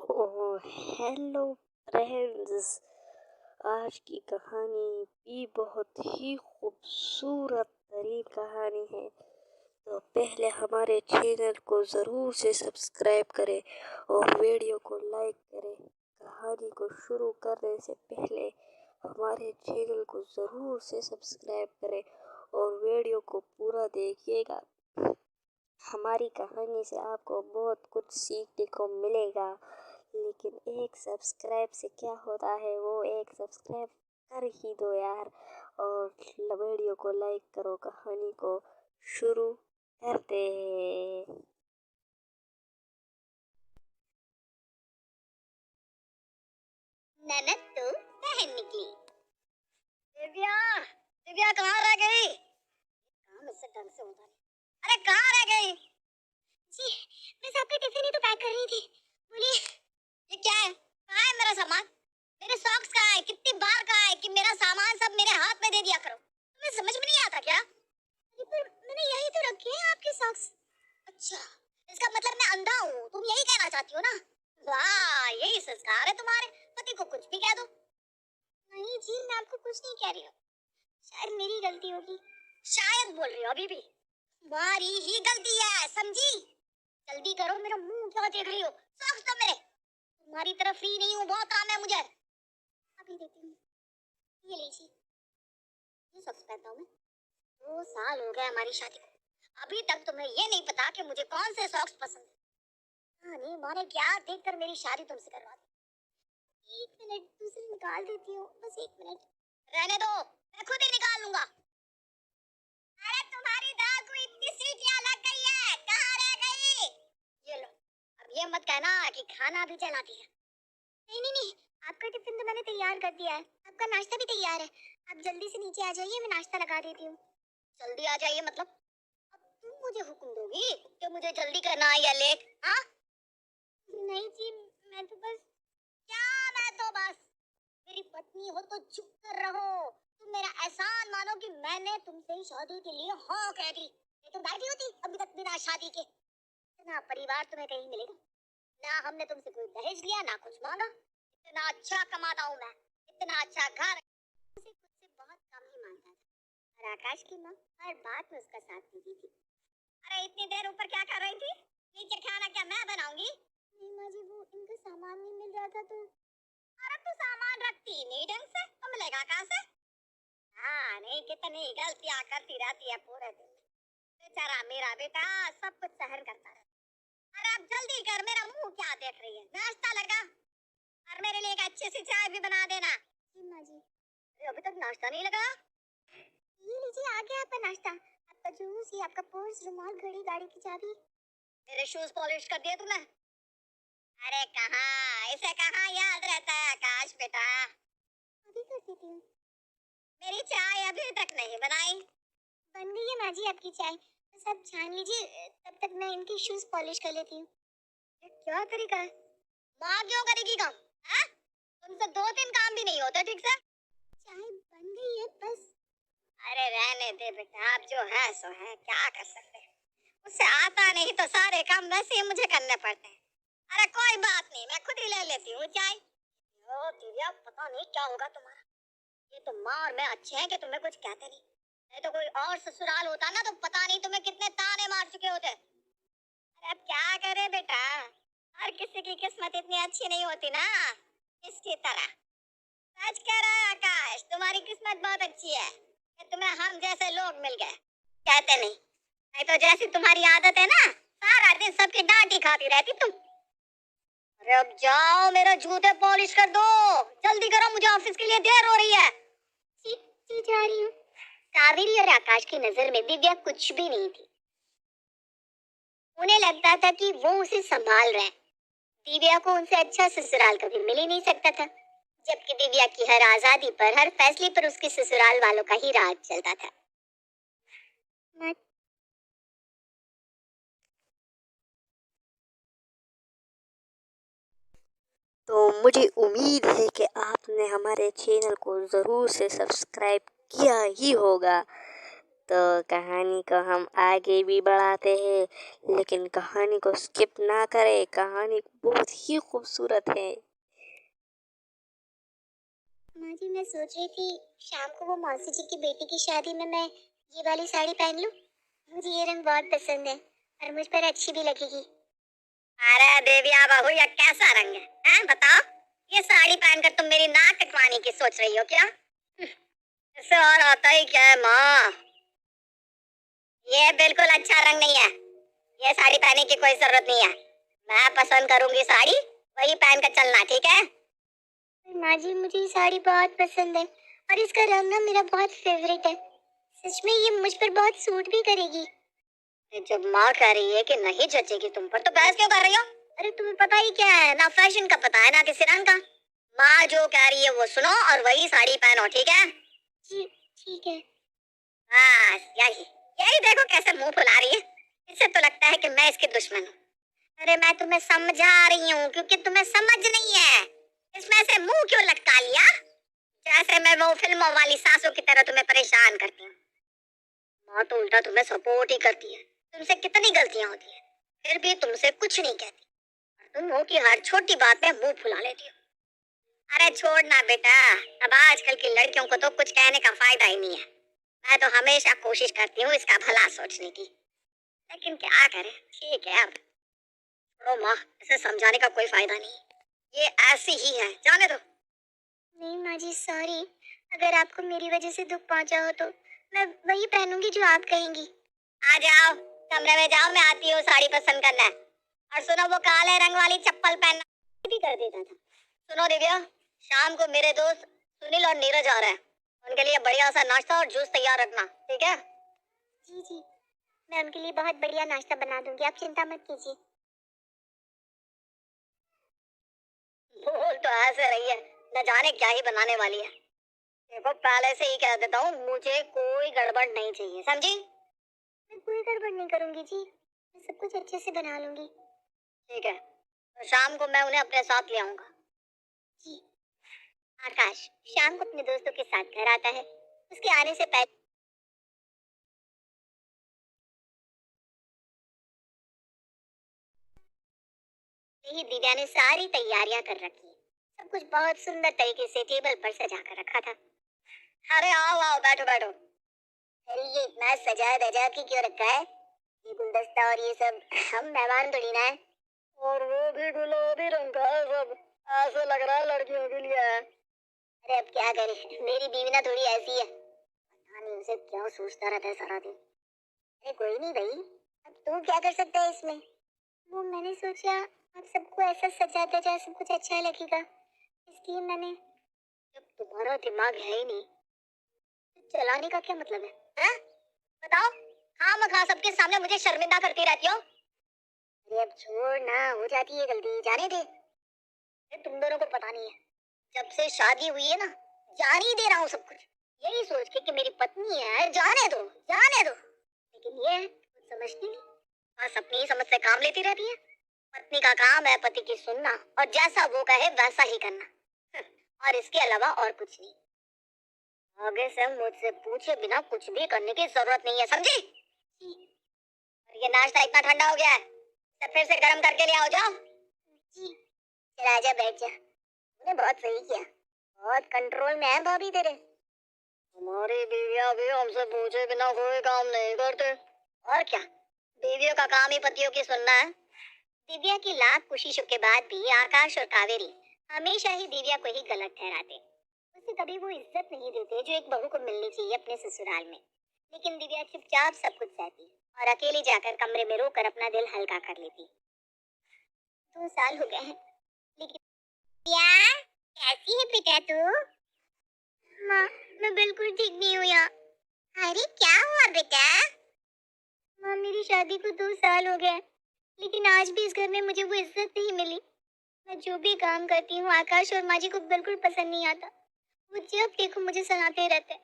Hello friends. आज की कहानी भी बहुत ही खूबसूरत तरीन कहानी है। तो पहले हमारे चैनल को ज़रूर से सब्सक्राइब करें और वीडियो को लाइक करें। कहानी को शुरू करने से पहले हमारे चैनल को ज़रूर से सब्सक्राइब करें और वीडियो को पूरा देखिएगा। हमारी कहानी से आपको बहुत कुछ सीखने को मिलेगा, लेकिन एक सब्सक्राइब से क्या होता है, वो एक सब्सक्राइब कर ही दो यार, और वीडियो को लाइक करो। कहानी को शुरू करते हैं। ननद तो बहन निकली। दिव्या, दिव्या कहाँ रह गई? काम इससे ढंग से होता नहीं। अरे कहाँ रह गई? जी, मैं आपका टिफिन ही तो पैक कर रही थी। बोलिए, ये क्या है? कहाँ है मेरा सामान? मेरे सॉक्स कहाँ है? कितनी बार कहा है कि मेरा सामान सब मेरे हाथ में दे दिया करो। तुम्हें समझ में नहीं आता क्या? अरे पर मैंने यही तो रखे हैं आपके सॉक्स। अच्छा, इसका मतलब मैं अंधा हूँ, तुम यही कहना चाहती हो ना? वाह, यही संस्कार है तुम्हारे। पति को कुछ भी कह दो। नहीं जी, मैं आपको कुछ नहीं कह रही हूँ। शायद मेरी गलती होगी। शायद बोल रही हो अभी भी? तुम्हारी ही गलती है, समझी? जल्दी करो, मेरा मुंह क्या देख रही हो? सॉक्स दो मेरे। तुम्हारी तरफ फ्री नहीं हूँ, बहुत काम है मुझे। अभी देती हूँ, ये लीजिए। ये सॉक्स पहनता हूँ मैं। 2 साल हो गए हमारी शादी को, अभी तक तुम्हें ये नहीं पता कि मुझे कौन से सॉक्स पसंद है। हाँ नहीं माने क्या देखकर मेरी शादी तुमसे करवा दी। 1 मिनट, दूसरी निकाल देती हूँ, बस 1 मिनट। रहने दो, मैं खुद ही निकाल लूंगा। अरे तुम्हारी दाल को इतनी सीटियां लग गई है, कहाँ रह गई? ये लो, अब ये मत कहना कि खाना भी जलाती है। नहीं नहीं नहीं, आपका टिफिन तो मैंने तैयार कर दिया है, आपका नाश्ता भी तैयार है। आप जल्दी से नीचे आ जाइए, मैं नाश्ता लगा देती हूँ। जल्दी आ जाइए मतलब? अब तुम मुझे हुक्म दोगी कि मुझे जल्दी करना है या लेट? हाँ? नहीं जी, मैं तो बस। क्या मैं तो बस? मेरी पत्नी हो तो चुप कर रहो। तुम मेरा एहसान मानो कि मैंने तुमसे शादी के लिए हाँ कह दी। नहीं तो बैठी होती अभी तक बिना शादी के। इतना परिवार तुम्हें कहीं मिलेगा? ना हमने तुमसे कोई दहेज लिया, ना कुछ मांगा। इतना अच्छा कमाता हूँ मैं, इतना अच्छा घर। उसे खुद से बहुत कम ही मानता था, और आकाश की माँ हर बात में उसका साथ देती थी। अरे इतनी देर ऊपर क्या कर रही थी? नीचे खाना क्या मैं बनाऊंगी? नहीं माँ जी, वो इनका सामान नहीं मिल रहा था तो। अरे तू सामान रखती नहीं ढंग से, तो मिलेगा कहाँ से? हाँ नहीं, कितनी गलतियाँ करती रहती है पूरे दिन। बेचारा मेरा बेटा सब कुछ सहन करता है। अरे अब जल्दी कर, मेरा मुंह क्या देख रही है? नाश्ता लगा, और मेरे लिए एक अच्छी सी चाय भी बना देना। जी माँ जी। अरे अभी तक नाश्ता नहीं लगा? ये लीजिए, आ गया आपका नाश्ता, आपका जूस, ये आपका पर्स, रुमाल, घड़ी, गाड़ी की चाबी। मेरे शूज पॉलिश कर दिए तूने? अरे कहाँ, इसे कहाँ याद रहता है आकाश बेटा? अभी कर देती हूँ। मेरी चाय अभी तक नहीं बनाई। बन गई है माँ जी आपकी चाय, बस आप छान लीजिए, तब तक मैं इनकी शूज पॉलिश कर लेती हूँ। ये क्या तरीका है? माँ क्यों करेगी काम? हाँ? तुमसे 2-3 काम भी नहीं होता ठीक से? चाय बन गई है बस। अरे रहने दे बेटा, आप जो है सो है, क्या कर सकते हैं। मुझसे आता नहीं तो सारे काम वैसे ही मुझे करने पड़ते हैं। अरे कोई बात नहीं, मैं खुद ही ले लेती हूँ चाय। ओ दिव्या, पता नहीं क्या होगा तुम्हारा। ये तो माँ और मैं अच्छे हैं कि तुम्हें कुछ कहते नहीं। नहीं तो कोई और ससुराल होता ना, तो पता नहीं तुम्हें कितने ताने मार चुके होते। अरे अब क्या करे बेटा, हर किसी की किस्मत इतनी अच्छी नहीं होती ना इसकी तरह। सच कह रहा है आकाश, तुम्हारी किस्मत बहुत अच्छी है कि तुम्हें हम जैसे लोग मिल गए। कहते नहीं तो जैसी तुम्हारी आदत है ना, सारा दिन सबकी डांट ही खाती रहती तुम। अरे अब जाओ, मेरे जूते पॉलिश कर दो। जल्दी करो, मुझे ऑफिस के लिए देर हो रही है। जी, जी जा रही हूँ। कावेरी और आकाश की नजर में दिव्या कुछ भी नहीं थी। उन्हें लगता था कि वो उसे संभाल रहे हैं। दिव्या को उनसे अच्छा ससुराल कभी मिल ही नहीं सकता था, जबकि दिव्या की हर आजादी पर, हर फैसले पर उसके ससुराल वालों का ही राज चलता था। तो मुझे उम्मीद है कि आपने हमारे चैनल को ज़रूर से सब्सक्राइब किया ही होगा। तो कहानी को हम आगे भी बढ़ाते हैं, लेकिन कहानी को स्किप ना करें। कहानी बहुत ही खूबसूरत है। माँ जी, मैं सोच रही थी शाम को वो मौसी जी की बेटी की शादी में मैं ये वाली साड़ी पहन लूं। मुझे ये रंग बहुत पसंद है और मुझ पर अच्छी भी लगेगी। अरे देविया बहू, ये कैसा रंग है? हैं बताओ। ये साड़ी पहनकर तुम मेरी नाक कटवाने की सोच रही हो क्या? इससे और आता ही क्या है माँ? ये बिल्कुल अच्छा रंग नहीं है। ये साड़ी पहनने की कोई जरूरत नहीं है। मैं पसंद करूंगी साड़ी, वही पहन कर चलना, ठीक है? माँ जी, मुझे ये साड़ी बहुत पसंद है और इसका रंग ना मेरा बहुत फेवरेट है। सच में ये मुझ पर बहुत सूट भी करेगी। जब माँ कह रही है कि नहीं जचेगी तुम पर, तो बहस क्यों कर रही हो? अरे तुम्हें पता ही क्या है, ना फैशन का पता है ना किसी रंग का। माँ जो कह रही है वो सुनो और वही साड़ी पहनो, ठीक है? जी ठीक है। बस यही यही देखो कैसे मुंह फुला रही है। इससे तो लगता है कि मैं इसकी दुश्मन हूँ। अरे मैं तुम्हें समझा रही हूँ क्योंकि तुम्हें समझ नहीं है। इसमें से मुंह क्यों लटका लिया? जैसे मैं वो फिल्मों वाली सासू की तरह तुम्हें परेशान करती हूँ। माँ तो उल्टा तुम्हें सपोर्ट ही करती है। तुमसे कितनी गलतियां होती है, फिर भी तुमसे कुछ नहीं कहती। और तुम हो कि हर छोटी बात में मुंह फुला लेती हो। अरे छोड़ ना बेटा, अब आजकल की लड़कियों को तो कुछ कहने का फायदा ही नहीं है। मैं तो हमेशा कोशिश करती हूँ इसका भला सोचने की, लेकिन क्या करें। ठीक है, अब छोड़ो माँ, इसे समझाने का कोई फायदा नहीं। ये ऐसी ही है, जाने दो। नहीं माँ जी, सॉरी। अगर आपको मेरी वजह से दुख पहुंचा हो तो मैं वही पहनूंगी जो आप कहेंगी। आ जाओ, कमरे में जाओ, मैं आती हूँ साड़ी पसंद करना। और सुनो, वो काले रंग वाली चप्पल पहनना भी कर देता था। सुनो दिव्या, शाम को मेरे दोस्त सुनील और नीरज आ रहे हैं। उनके लिए बढ़िया सा नाश्ता और जूस तैयार रखना, ठीक है? जी जी, मैं उनके लिए बहुत बढ़िया नाश्ता बना दूंगी, आप चिंता मत कीजिए। बोल तो ऐसे रही है, न जाने क्या ही बनाने वाली है। देखो, पहले से ही कह देता हूँ, मुझे कोई गड़बड़ नहीं चाहिए, समझी? मैं कोई गड़बड़ नहीं करूंगी जी, मैं सब कुछ अच्छे से बना लूंगी। ठीक है, तो शाम को मैं उन्हें अपने साथ ले आऊंगा। जी। आकाश शाम को अपने दोस्तों के साथ घर आता है। उसके आने से पहले ही दिव्या ने सारी तैयारियां कर रखी है। सब कुछ बहुत सुंदर तरीके से टेबल पर सजा कर रखा था। अरे आओ आओ, बैठो बैठो। अरे ये इतना सजा धजा के क्यों रखा है? ये गुलदस्ता और ये सब, हम मेहमान थोड़ी ना है। और वो भी गुलाबी रंग का है सब, ऐसे लग रहा है लड़कियों के लिए है। अरे अब क्या करें, मेरी बीवी ना थोड़ी ऐसी है, पता नहीं उसे क्यों सोचता रहता है सारा दिन। अरे कोई नहीं भाई, अब तू क्या कर सकता है इसमें? वो मैंने सोचा आप सबको ऐसा सजा धजा सब कुछ अच्छा लगेगा, इसलिए मैंने। जब तुम्हारा दिमाग है ही नहीं तो चलाने का क्या मतलब है? हाँ? बताओ, खामखा सबके सामने मुझे शर्मिंदा करती रहती हो। अरे अब छोड़ ना, हो जाती है गलती, जाने दे। तुम दोनों को पता नहीं है, जब से शादी हुई है ना, जान ही दे रहा हूँ सब कुछ, यही सोच के कि मेरी पत्नी है, जाने दो जाने दो। लेकिन ये कुछ समझती नहीं, बस अपनी ही समझ से काम लेती रहती है। पत्नी का काम है पति की सुनना और जैसा वो कहे वैसा ही करना, और इसके अलावा और कुछ नहीं। आगे से मुझसे पूछे बिना कुछ भी करने की जरूरत नहीं है, समझी? और ये नाश्ता इतना ठंडा हो गया है, इसे फिर से गर्म करके ले आओ, जाओ। जी। चल आजा, बैठ जा। तूने बहुत सही किया, बहुत कंट्रोल में है भाभी तेरे। हमारी बीवियां भी हमसे पूछे बिना कोई काम नहीं करते। और क्या, बीवियों का काम ही पतियों की सुनना है। दिव्या की लाख कोशिशों के बाद भी आकाश और कावेरी हमेशा ही दिव्या को ही गलत ठहराते। उसे कभी वो इज्जत नहीं देते जो एक बहू को मिलनी चाहिए अपने ससुराल में। लेकिन दिव्या चुपचाप सब कुछ सहती और अकेली जाकर कमरे में रोकर अपना दिल हल्का कर लेती। 2 साल हो गए हैं, लेकिन दिव्या कैसी है बेटा तू? माँ, मैं बिल्कुल ठीक नहीं हूँ यहाँ। अरे क्या हुआ बेटा? माँ, मेरी शादी को 2 साल हो गए, लेकिन आज भी इस घर में मुझे वो इज्जत नहीं मिली। मैं जो भी काम करती हूँ आकाश और माँ जी को बिल्कुल पसंद नहीं आता। वो जब देखो मुझे सुनाते रहते हैं।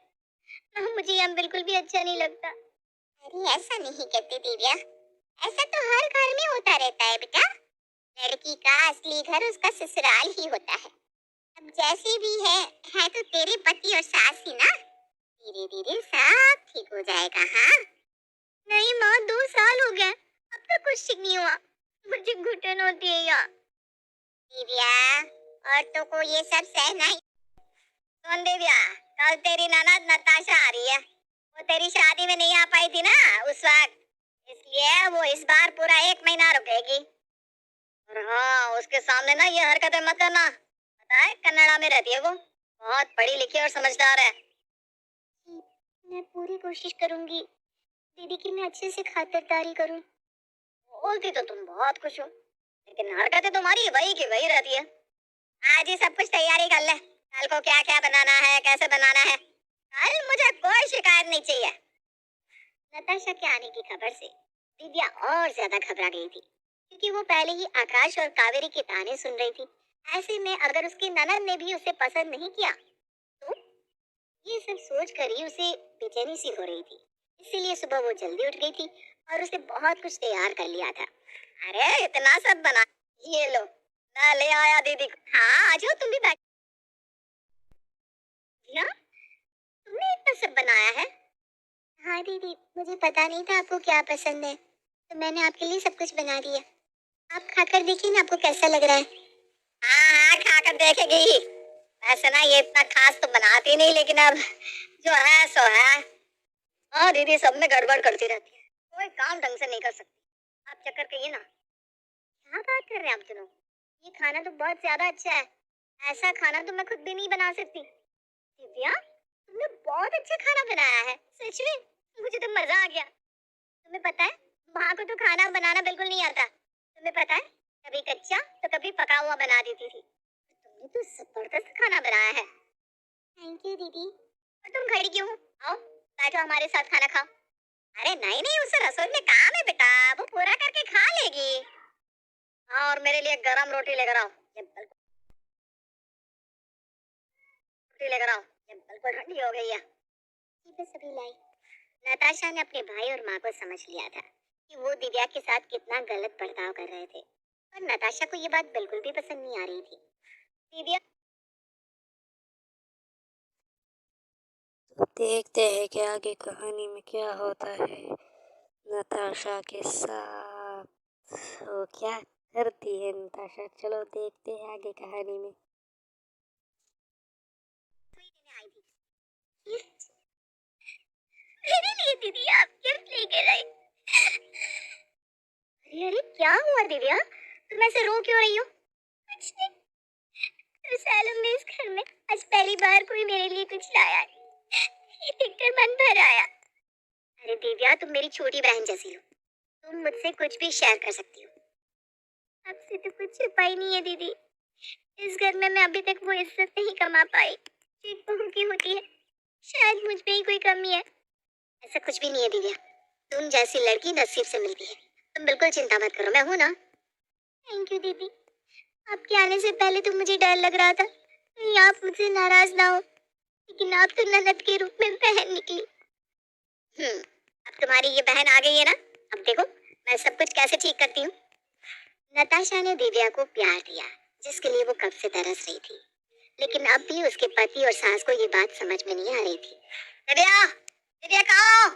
माँ, मुझे यहाँ बिल्कुल भी अच्छा नहीं लगता। अरे ऐसा नहीं कहते दिव्या, ऐसा तो हर घर में होता रहता है बेटा। लड़की का असली घर उसका ससुराल ही होता है। अब जैसे भी है तो तेरे पति और सास ही ना। धीरे धीरे सब ठीक हो जाएगा। हाँ नहीं माँ, 2 साल हो गए, अब तक कुछ ठीक नहीं हुआ। मुझे घुटन होती है यार। दिव्या, औरतों को ये सब सहना ही। सुन दिव्या, कल तेरी ननद नताशा आ रही है। वो तेरी शादी में नहीं आ पाई थी ना उस वक्त, इसलिए वो इस बार पूरा 1 महीना रुकेगी। और हाँ, उसके सामने ना ये हरकतें मत करना। पता है कन्नड़ा में रहती है वो, बहुत पढ़ी लिखी और समझदार है। मैं पूरी कोशिश करूंगी दीदी की मैं अच्छे से खातिरदारी करूं। बोलती तो तुम बहुत खुश हो, लेकिन हरकतें तुम्हारी वही की वही रहती है। आज ही सब कुछ तैयारी कर ले, कल को क्या क्या बनाना है, कैसे बनाना है। कल मुझे कोई शिकायत नहीं चाहिए। नताशा के आने की खबर से दिव्या और ज्यादा घबरा गई थी, क्योंकि वो पहले ही आकाश और कावेरी के ताने सुन रही थी। ऐसे में अगर उसकी ननद ने भी उसे पसंद नहीं किया तो ये सब सोच कर ही उसे बेचैनी सी हो रही थी। इसीलिए सुबह वो जल्दी उठ गई थी और उसे बहुत कुछ तैयार कर लिया था। अरे इतना सब बना, ये लो मैं ले आया दीदी को। हाँ आ जाओ, तुम भी बैठ। भैया, तुमने इतना सब बनाया है? हाँ दीदी, मुझे पता नहीं था आपको क्या पसंद है, तो मैंने आपके लिए सब कुछ बना दिया। आप खाकर देखिए ना, आपको कैसा लग रहा है। हाँ हाँ, खाकर देखेगी। वैसे ना ये इतना खास तो बनाती नहीं, लेकिन अब जो है सो है। हाँ दीदी, सब में गड़बड़ करती रहती है, कोई काम ढंग से नहीं कर सकती। आप चक्कर कहिए ना। क्या बात कर रहे हैं आप दोनों? ये खाना तो बहुत ज्यादा अच्छा है, ऐसा खाना तो मैं खुद भी नहीं बना सकती। दिव्या, तुमने बहुत अच्छा खाना बनाया है, सच में मुझे तो मजा आ गया। तुम्हें पता है माँ को तो खाना बनाना बिल्कुल नहीं आता। तुम्हें पता है कभी कच्चा तो कभी पका हुआ बना देती थी। तुमने तो जबरदस्त खाना बनाया है। थैंक यू दीदी। और तुम खड़ी क्यों हो? आओ बैठो, हमारे साथ खाना खाओ। अरे नहीं नहीं, उसे रसोई में काम है बेटा, वो पूरा करके खा लेगी। हाँ, और मेरे लिए गरम रोटी लेकर आओ। ये बिल्कुल रोटी लेकर आओ, ये बिल्कुल ठंडी हो गई है। जी बस अभी लाई। नताशा ने अपने भाई और माँ को समझ लिया था कि वो दिव्या के साथ कितना गलत बर्ताव कर रहे थे, और नताशा को ये बात बिल्कुल भी पसंद नहीं आ रही थी। दिव्या, देखते हैं कि आगे कहानी में क्या होता है नताशा के साथ। वो क्या करती है नताशा, चलो देखते हैं आगे कहानी में। आई थी मेरे लिए। दीदी आप गिफ्ट लेके आई। अरे अरे, क्या हुआ दिव्या, तुम ऐसे रो क्यों रही हो? कुछ नहीं, तो सालों में इस घर में आज पहली बार कोई मेरे लिए कुछ लाया है, ये देखकर मन भर आया। अरे दिव्या, तुम मेरी छोटी बहन जैसी हो, तुम मुझसे कुछ भी शेयर कर सकती हो। आपसे तो कुछ छुपा ही नहीं है दीदी। इस घर में मैं अभी तक वो इज्जत नहीं कमा पाई जो एक बहू की होती है। शायद मुझ में ही कोई कमी है। ऐसा कुछ भी नहीं है दिव्या, तुम जैसी लड़की नसीब से मिलती है। तुम बिल्कुल चिंता मत करो, मैं हूं ना। थैंक यू दीदी। आपके आने से पहले तो मुझे डर लग रहा था कहीं आप मुझसे नाराज ना हो, लेकिन आप तो ननद के रूप में बहन निकली। अब तुम्हारी ये बहन आ गई है ना, अब देखो मैं सब कुछ कैसे ठीक करती हूँ। नताशा ने दिव्या को प्यार दिया, जिसके लिए वो कब से तरस रही थी, लेकिन अब भी उसके पति और सास को ये बात समझ में नहीं आ रही थी। दिव्या, दिव्या कहाँ हो?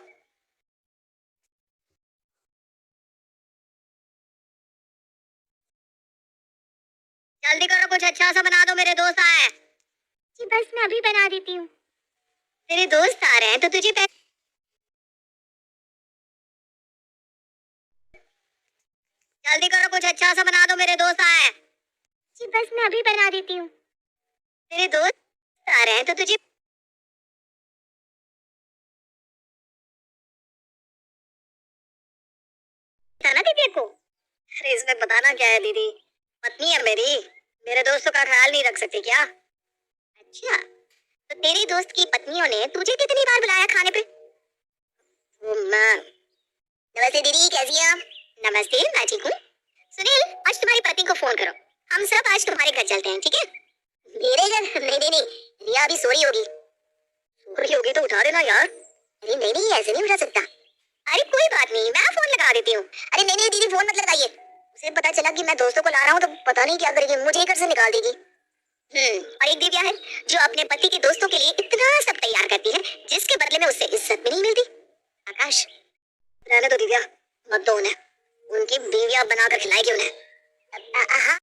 जल्दी करो, कुछ अच्छा सा बना दो, मेरे दोस्त आए हैं। जी बस मैं अभी बना देती हूँ। तेरे दोस्त आ रहे हैं तो तुझे जल्दी करो, कुछ अच्छा सा बना दो, मेरे दोस्त आए हैं। जी बस मैं अभी बना देती हूँ। तेरे दोस्त आ रहे हैं तो तुझे बताना दीदी को। अरे इसमें बताना क्या है दीदी, पत्नी है मेरी, मेरे दोस्तों का ख्याल नहीं रख सकती क्या? अच्छा, तो तेरी दोस्त की पत्नियों ने तुझे कितनी बार बुलाया खाने पे? नमस्ते दीदी, कैसी हैं आप? नमस्ते, मैं ठीक हूँ। सुनील, आज तुम्हारी पत्नी को फोन करो, हम सब आज तुम्हारे घर चलते हैं, ठीक है? मेरे घर? नहीं नहीं नहीं, रिया अभी सो रही होगी। सो रही होगी तो उठा देना यार। अरे नहीं नहीं, ऐसे नहीं उठा सकता। अरे कोई बात नहीं, मैं फोन लगा देती हूँ। अरे नहीं नहीं दीदी, फोन मत लगाइए, उसे पता चला कि मैं दोस्तों को ला रहा हूँ तो पता नहीं क्या करेगी, मुझे ही घर से निकाल देगी। और एक दिव्या है जो अपने पति के दोस्तों के लिए इतना सब तैयार करती है जिसके बदले में उसे इज्जत भी नहीं मिलती। आकाश, रहने दो दिव्या, मत दो उन्हें, उनकी बीवियां बनाकर खिलाएगी उन्हें। हाँ